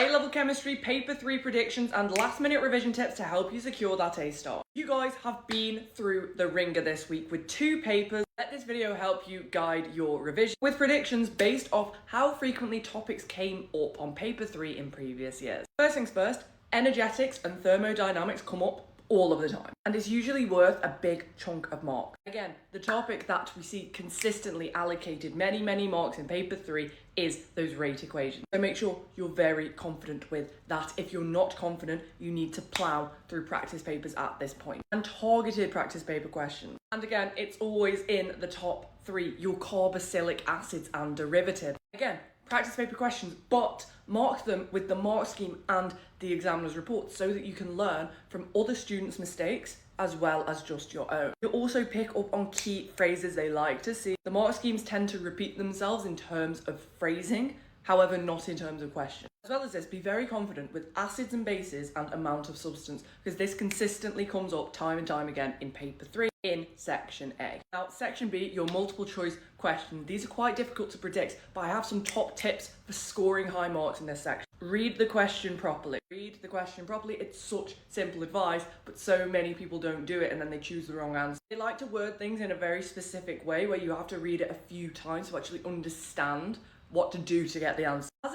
A-level chemistry, paper 3 predictions and last minute revision tips to help you secure that A star. You guys have been through the ringer this week with 2 papers. Let this video help you guide your revision with predictions based off how frequently topics came up on paper 3 in previous years. First things first, energetics and thermodynamics come up all of the time, and it's usually worth a big chunk of mark. Again, the topic that we see consistently allocated many marks in paper 3 is those rate equations. So make sure you're very confident with that. If you're not confident, you need to plow through practice papers at this point. And targeted practice paper questions. And again, it's always in the top 3, your carboxylic acids and derivatives. Again, practice paper questions, but mark them with the mark scheme and the examiner's report so that you can learn from other students' mistakes as well as just your own. You'll also pick up on key phrases they like to see. The mark schemes tend to repeat themselves in terms of phrasing, however not in terms of question. As well as this, be very confident with acids and bases and amount of substance, because this consistently comes up time and time again in paper 3 in section A. Now, section B, your multiple choice questions. These are quite difficult to predict, but I have some top tips for scoring high marks in this section. Read the question properly. Read the question properly. It's such simple advice, but so many people don't do it and then they choose the wrong answer. They like to word things in a very specific way where you have to read it a few times to actually understand what to do to get the answer. As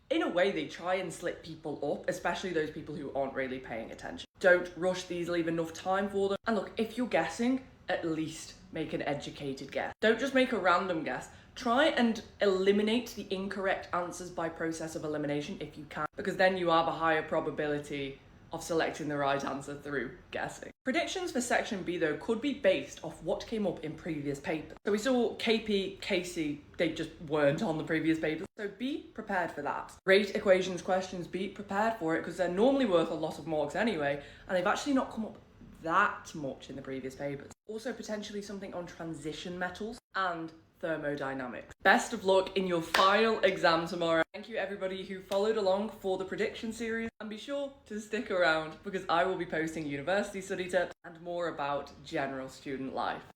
in a way, they try and slip people up, especially those people who aren't really paying attention. Don't rush these, leave enough time for them. And look, if you're guessing, at least make an educated guess. Don't just make a random guess. Try and eliminate the incorrect answers by process of elimination if you can, because then you have a higher probability of selecting the right answer through guessing. Predictions for section B though could be based off what came up in previous papers. So we saw KP, KC, they just weren't on the previous papers. So be prepared for that. Rate equations questions, be prepared for it because they're normally worth a lot of marks anyway, and they've actually not come up that much in the previous papers. Also potentially something on transition metals and thermodynamics. Best of luck in your final exam tomorrow. Thank you everybody who followed along for the prediction series, and be sure to stick around because I will be posting university study tips and more about general student life.